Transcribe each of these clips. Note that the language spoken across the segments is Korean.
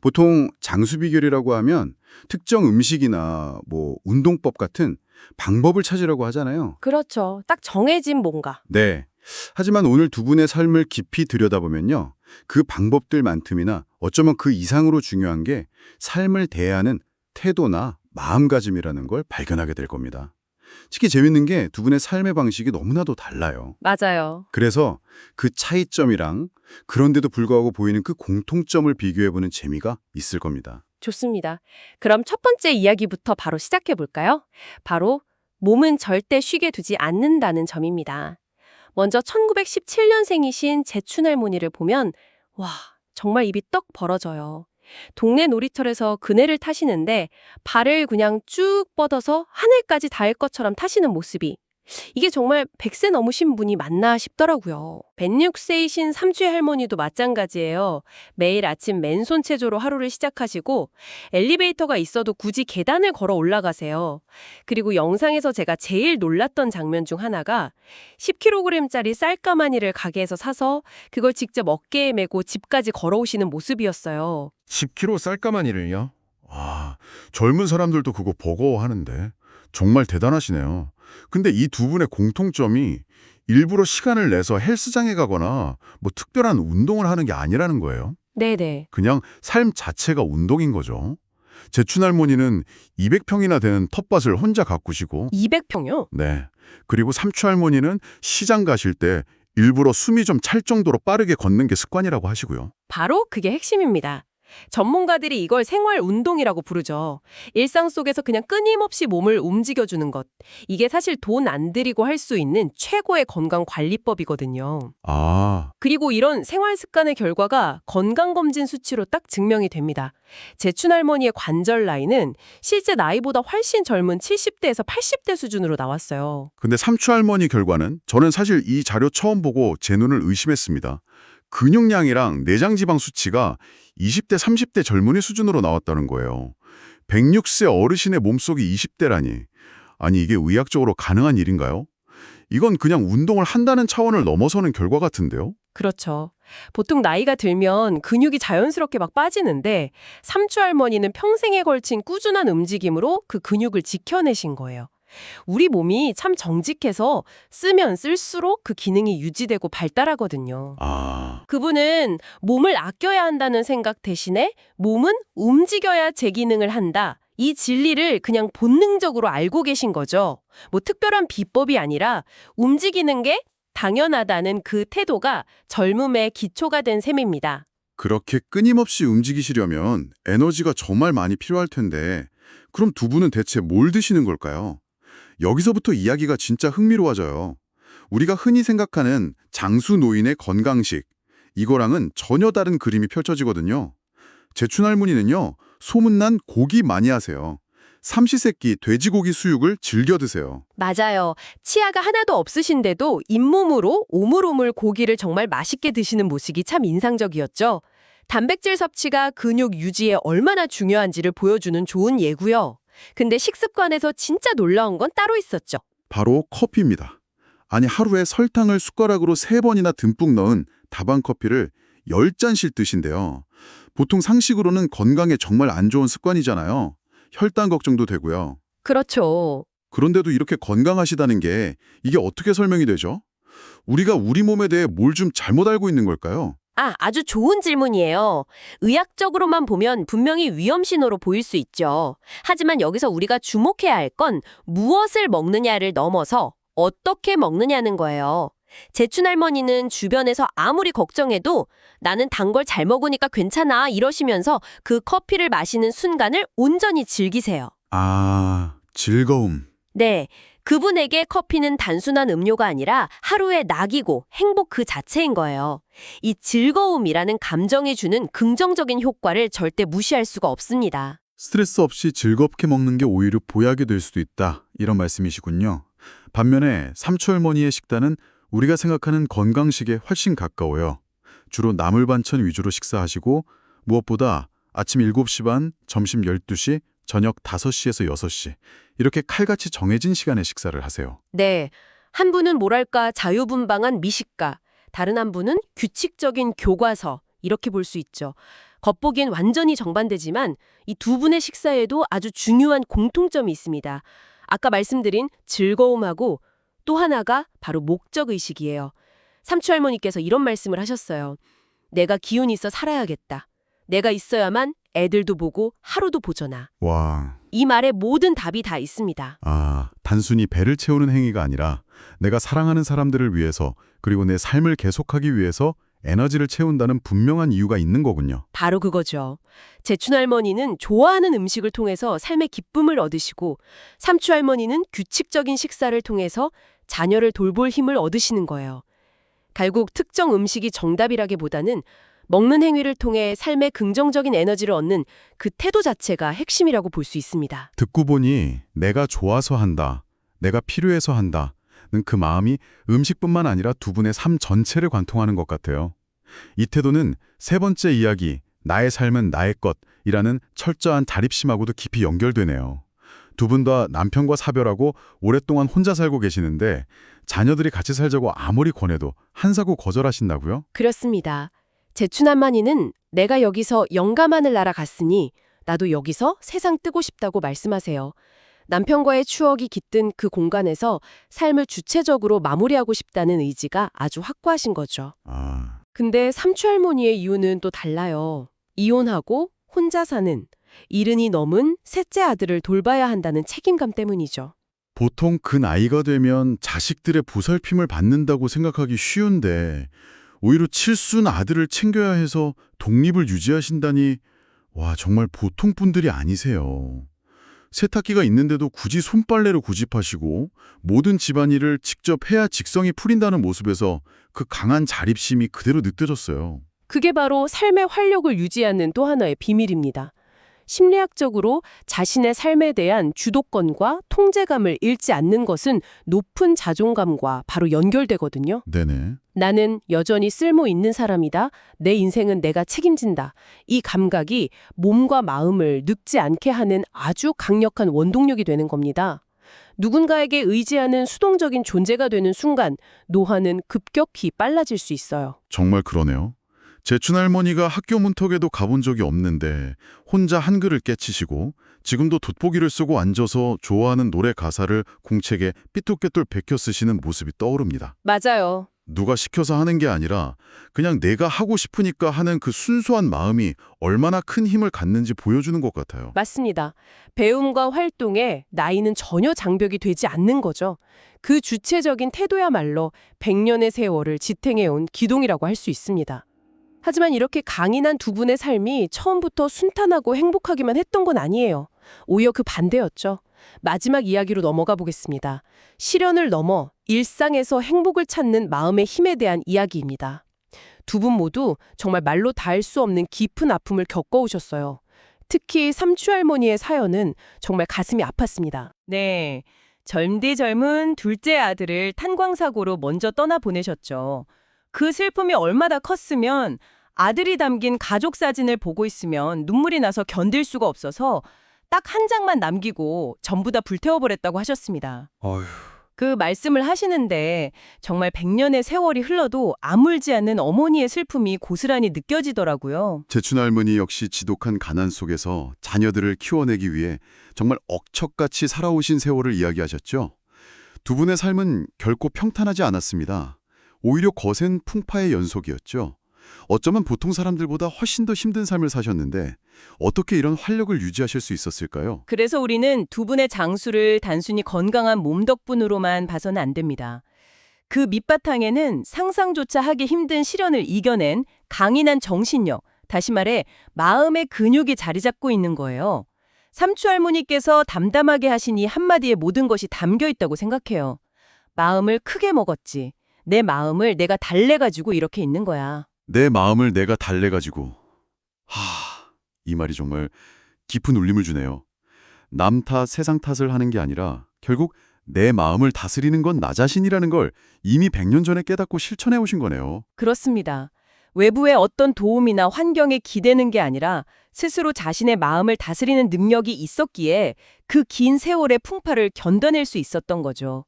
보통 장수 비결이라고 하면 특정 음식이나 운동법 같은 방법을 찾으려고 하잖아요. 그렇죠. 딱 정해진 뭔가. 네. 하지만 오늘 두 분의 삶을 깊이 들여다보면요. 그 방법들만큼이나 어쩌면 그 이상으로 중요한 게 삶을 대하는 태도나 마음가짐이라는 걸 발견하게 될 겁니다. 특히 재밌는 게 두 분의 삶의 방식이 너무나도 달라요. 맞아요. 그래서 그 차이점이랑 그런데도 불구하고 보이는 그 공통점을 비교해보는 재미가 있을 겁니다. 좋습니다. 그럼 첫 번째 이야기부터 바로 시작해 볼까요? 바로 몸은 절대 쉬게 두지 않는다는 점입니다. 먼저 1917년생이신 재춘 할머니를 보면 와, 정말 입이 떡 벌어져요. 동네 놀이터에서 그네를 타시는데 발을 그냥 쭉 뻗어서 하늘까지 닿을 것처럼 타시는 모습이 이게 정말 100세 넘으신 분이 맞나 싶더라고요. 106세이신 삼주의 할머니도 마찬가지예요. 매일 아침 맨손 체조로 하루를 시작하시고 엘리베이터가 있어도 굳이 계단을 걸어 올라가세요. 그리고 영상에서 제가 제일 놀랐던 장면 중 하나가 10kg짜리 쌀가마니를 가게에서 사서 그걸 직접 어깨에 메고 집까지 걸어오시는 모습이었어요. 10kg 쌀가마니를요? 와, 젊은 사람들도 그거 버거워하는데 정말 대단하시네요. 근데 이 두 분의 공통점이 일부러 시간을 내서 헬스장에 가거나 특별한 운동을 하는 게 아니라는 거예요. 네네. 그냥 삶 자체가 운동인 거죠. 제춘 할머니는 200평이나 되는 텃밭을 혼자 가꾸시고 200평요? 네. 그리고 삼추 할머니는 시장 가실 때 일부러 숨이 좀 찰 정도로 빠르게 걷는 게 습관이라고 하시고요. 바로 그게 핵심입니다. 전문가들이 이걸 생활 운동이라고 부르죠. 일상 속에서 그냥 끊임없이 몸을 움직여주는 것. 이게 사실 돈 안 들이고 할 수 있는 최고의 건강 관리법이거든요. 아, 그리고 이런 생활 습관의 결과가 건강검진 수치로 딱 증명이 됩니다. 제춘 할머니의 관절 나이는 실제 나이보다 훨씬 젊은 70대에서 80대 수준으로 나왔어요. 근데 삼추 할머니 결과는 저는 사실 이 자료 처음 보고 제 눈을 의심했습니다. 근육량이랑 내장 지방 수치가 20대, 30대 젊은이 수준으로 나왔다는 거예요. 106세 어르신의 몸속이 20대라니. 아니, 이게 의학적으로 가능한 일인가요? 이건 그냥 운동을 한다는 차원을 넘어서는 결과 같은데요? 그렇죠. 보통 나이가 들면 근육이 자연스럽게 막 빠지는데 삼추 할머니는 평생에 걸친 꾸준한 움직임으로 그 근육을 지켜내신 거예요. 우리 몸이 참 정직해서 쓰면 쓸수록 그 기능이 유지되고 발달하거든요. 아, 그분은 몸을 아껴야 한다는 생각 대신에 몸은 움직여야 제 기능을 한다. 이 진리를 그냥 본능적으로 알고 계신 거죠. 특별한 비법이 아니라 움직이는 게 당연하다는 그 태도가 젊음의 기초가 된 셈입니다. 그렇게 끊임없이 움직이시려면 에너지가 정말 많이 필요할 텐데 그럼 두 분은 대체 뭘 드시는 걸까요? 여기서부터 이야기가 진짜 흥미로워져요. 우리가 흔히 생각하는 장수 노인의 건강식, 이거랑은 전혀 다른 그림이 펼쳐지거든요. 제춘 할머니는요, 소문난 고기 많이 하세요. 삼시세끼 돼지고기 수육을 즐겨 드세요. 맞아요. 치아가 하나도 없으신데도 잇몸으로 오물오물 고기를 정말 맛있게 드시는 모습이 참 인상적이었죠. 단백질 섭취가 근육 유지에 얼마나 중요한지를 보여주는 좋은 예고요. 근데 식습관에서 진짜 놀라운 건 따로 있었죠. 바로 커피입니다. 아니 하루에 설탕을 숟가락으로 3번이나 듬뿍 넣은 다방 커피를 10잔씩 드신대요. 보통 상식으로는 건강에 정말 안 좋은 습관이잖아요. 혈당 걱정도 되고요. 그렇죠. 그런데도 이렇게 건강하시다는 게 이게 어떻게 설명이 되죠? 우리가 우리 몸에 대해 뭘 좀 잘못 알고 있는 걸까요? 아주 좋은 질문이에요. 의학적으로만 보면 분명히 위험 신호로 보일 수 있죠. 하지만 여기서 우리가 주목해야 할 건 무엇을 먹느냐를 넘어서 어떻게 먹느냐는 거예요. 제춘 할머니는 주변에서 아무리 걱정해도 나는 단 걸 잘 먹으니까 괜찮아 이러시면서 그 커피를 마시는 순간을 온전히 즐기세요. 아, 즐거움. 네, 그분에게 커피는 단순한 음료가 아니라 하루의 낙이고 행복 그 자체인 거예요. 이 즐거움이라는 감정이 주는 긍정적인 효과를 절대 무시할 수가 없습니다. 스트레스 없이 즐겁게 먹는 게 오히려 보약이 될 수도 있다. 이런 말씀이시군요. 반면에 삼촌할머니의 식단은 우리가 생각하는 건강식에 훨씬 가까워요. 주로 나물 반찬 위주로 식사하시고 무엇보다 아침 7시 반, 점심 12시, 저녁 5시에서 6시 이렇게 칼같이 정해진 시간에 식사를 하세요. 네, 한 분은 뭐랄까 자유분방한 미식가, 다른 한 분은 규칙적인 교과서 이렇게 볼 수 있죠. 겉보기엔 완전히 정반대지만 이 두 분의 식사에도 아주 중요한 공통점이 있습니다. 아까 말씀드린 즐거움하고 또 하나가 바로 목적의식이에요. 삼촌할머니께서 이런 말씀을 하셨어요. 내가 기운이 있어 살아야겠다. 내가 있어야만 애들도 보고 하루도 보잖아. 와, 이 말에 모든 답이 다 있습니다. 단순히 배를 채우는 행위가 아니라 내가 사랑하는 사람들을 위해서 그리고 내 삶을 계속하기 위해서 에너지를 채운다는 분명한 이유가 있는 거군요. 바로 그거죠. 제춘할머니는 좋아하는 음식을 통해서 삶의 기쁨을 얻으시고 삼촌할머니는 규칙적인 식사를 통해서 자녀를 돌볼 힘을 얻으시는 거예요. 결국 특정 음식이 정답이라기보다는 먹는 행위를 통해 삶의 긍정적인 에너지를 얻는 그 태도 자체가 핵심이라고 볼 수 있습니다. 듣고 보니 내가 좋아서 한다, 내가 필요해서 한다는 그 마음이 음식뿐만 아니라 두 분의 삶 전체를 관통하는 것 같아요. 이 태도는 세 번째 이야기, 나의 삶은 나의 것이라는 철저한 자립심하고도 깊이 연결되네요. 두 분 다 남편과 사별하고 오랫동안 혼자 살고 계시는데 자녀들이 같이 살자고 아무리 권해도 한사코 거절하신다고요? 그렇습니다. 제춘할머니는 내가 여기서 영감하늘 나라 갔으니 나도 여기서 세상 뜨고 싶다고 말씀하세요. 남편과의 추억이 깃든 그 공간에서 삶을 주체적으로 마무리하고 싶다는 의지가 아주 확고하신 거죠. 근데 삼촌할머니의 이유는 또 달라요. 이혼하고 혼자 사는, 이른이 넘은 셋째 아들을 돌봐야 한다는 책임감 때문이죠. 보통 그 나이가 되면 자식들의 보살핌을 받는다고 생각하기 쉬운데 오히려 칠순 아들을 챙겨야 해서 독립을 유지하신다니 와, 정말 보통 분들이 아니세요. 세탁기가 있는데도 굳이 손빨래를 고집하시고 모든 집안일을 직접 해야 직성이 풀린다는 모습에서 그 강한 자립심이 그대로 느껴졌어요. 그게 바로 삶의 활력을 유지하는 또 하나의 비밀입니다. 심리학적으로 자신의 삶에 대한 주도권과 통제감을 잃지 않는 것은 높은 자존감과 바로 연결되거든요. 네네. 나는 여전히 쓸모 있는 사람이다. 내 인생은 내가 책임진다. 이 감각이 몸과 마음을 늙지 않게 하는 아주 강력한 원동력이 되는 겁니다. 누군가에게 의지하는 수동적인 존재가 되는 순간 노화는 급격히 빨라질 수 있어요. 정말 그러네요. 제춘할머니가 학교 문턱에도 가본 적이 없는데 혼자 한글을 깨치시고 지금도 돋보기를 쓰고 앉아서 좋아하는 노래 가사를 공책에 삐뚤빼뚤 베껴 쓰시는 모습이 떠오릅니다. 맞아요. 누가 시켜서 하는 게 아니라 그냥 내가 하고 싶으니까 하는 그 순수한 마음이 얼마나 큰 힘을 갖는지 보여주는 것 같아요. 맞습니다. 배움과 활동에 나이는 전혀 장벽이 되지 않는 거죠. 그 주체적인 태도야말로 100년의 세월을 지탱해온 기동이라고 할 수 있습니다. 하지만 이렇게 강인한 두 분의 삶이 처음부터 순탄하고 행복하기만 했던 건 아니에요. 오히려 그 반대였죠. 마지막 이야기로 넘어가 보겠습니다. 시련을 넘어 일상에서 행복을 찾는 마음의 힘에 대한 이야기입니다. 두 분 모두 정말 말로 닿을 수 없는 깊은 아픔을 겪어오셨어요. 특히 삼촌할머니의 사연은 정말 가슴이 아팠습니다. 네, 젊디 젊은 둘째 아들을 탄광사고로 먼저 떠나보내셨죠. 그 슬픔이 얼마나 컸으면 아들이 담긴 가족 사진을 보고 있으면 눈물이 나서 견딜 수가 없어서 딱 한 장만 남기고 전부 다 불태워버렸다고 하셨습니다. 어휴. 그 말씀을 하시는데 정말 100년의 세월이 흘러도 아물지 않는 어머니의 슬픔이 고스란히 느껴지더라고요. 제춘할머니 역시 지독한 가난 속에서 자녀들을 키워내기 위해 정말 억척같이 살아오신 세월을 이야기하셨죠. 두 분의 삶은 결코 평탄하지 않았습니다. 오히려 거센 풍파의 연속이었죠. 어쩌면 보통 사람들보다 훨씬 더 힘든 삶을 사셨는데 어떻게 이런 활력을 유지하실 수 있었을까요? 그래서 우리는 두 분의 장수를 단순히 건강한 몸 덕분으로만 봐서는 안 됩니다. 그 밑바탕에는 상상조차 하기 힘든 시련을 이겨낸 강인한 정신력, 다시 말해 마음의 근육이 자리 잡고 있는 거예요. 삼촌할머니께서 담담하게 하신 이 한마디에 모든 것이 담겨 있다고 생각해요. 마음을 크게 먹었지. 내 마음을 내가 달래가지고 이렇게 있는 거야. 내 마음을 내가 달래가지고. 이 말이 정말 깊은 울림을 주네요. 남 탓, 세상 탓을 하는 게 아니라 결국 내 마음을 다스리는 건 나 자신이라는 걸 이미 100년 전에 깨닫고 실천해 오신 거네요. 그렇습니다. 외부의 어떤 도움이나 환경에 기대는 게 아니라 스스로 자신의 마음을 다스리는 능력이 있었기에 그 긴 세월의 풍파를 견뎌낼 수 있었던 거죠.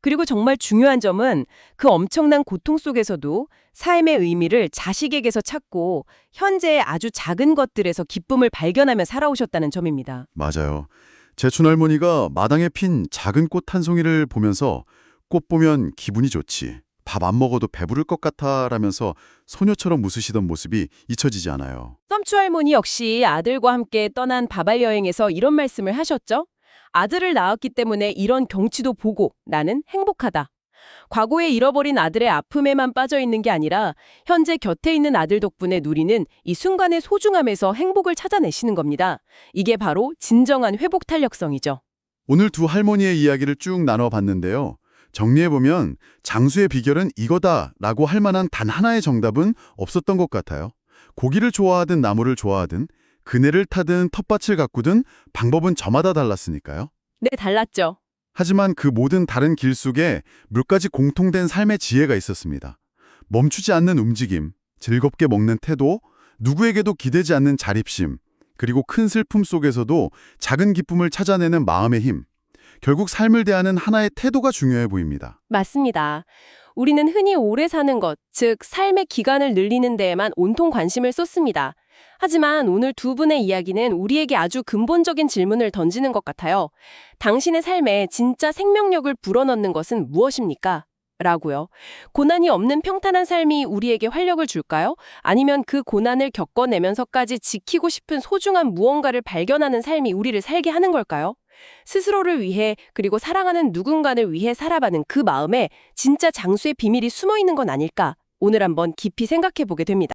그리고 정말 중요한 점은 그 엄청난 고통 속에서도 삶의 의미를 자식에게서 찾고 현재의 아주 작은 것들에서 기쁨을 발견하며 살아오셨다는 점입니다. 맞아요. 제춘할머니가 마당에 핀 작은 꽃 한 송이를 보면서 꽃 보면 기분이 좋지. 밥 안 먹어도 배부를 것 같아 라면서 소녀처럼 웃으시던 모습이 잊혀지지 않아요. 썸추 할머니 역시 아들과 함께 떠난 바발 여행에서 이런 말씀을 하셨죠? 아들을 낳았기 때문에 이런 경치도 보고 나는 행복하다. 과거에 잃어버린 아들의 아픔에만 빠져 있는 게 아니라 현재 곁에 있는 아들 덕분에 누리는 이 순간의 소중함에서 행복을 찾아내시는 겁니다. 이게 바로 진정한 회복 탄력성이죠. 오늘 두 할머니의 이야기를 쭉 나눠봤는데요. 정리해보면 장수의 비결은 이거다라고 할 만한 단 하나의 정답은 없었던 것 같아요. 고기를 좋아하든 나무를 좋아하든 그네를 타든 텃밭을 가꾸든 방법은 저마다 달랐으니까요. 네, 달랐죠. 하지만 그 모든 다른 길 속에 몇 가지 공통된 삶의 지혜가 있었습니다. 멈추지 않는 움직임, 즐겁게 먹는 태도, 누구에게도 기대지 않는 자립심, 그리고 큰 슬픔 속에서도 작은 기쁨을 찾아내는 마음의 힘. 결국 삶을 대하는 하나의 태도가 중요해 보입니다. 맞습니다. 우리는 흔히 오래 사는 것, 즉 삶의 기간을 늘리는 데에만 온통 관심을 쏟습니다. 하지만 오늘 두 분의 이야기는 우리에게 아주 근본적인 질문을 던지는 것 같아요. 당신의 삶에 진짜 생명력을 불어넣는 것은 무엇입니까? 라고요. 고난이 없는 평탄한 삶이 우리에게 활력을 줄까요? 아니면 그 고난을 겪어내면서까지 지키고 싶은 소중한 무언가를 발견하는 삶이 우리를 살게 하는 걸까요? 스스로를 위해 그리고 사랑하는 누군가를 위해 살아가는 그 마음에 진짜 장수의 비밀이 숨어 있는 건 아닐까? 오늘 한번 깊이 생각해 보게 됩니다.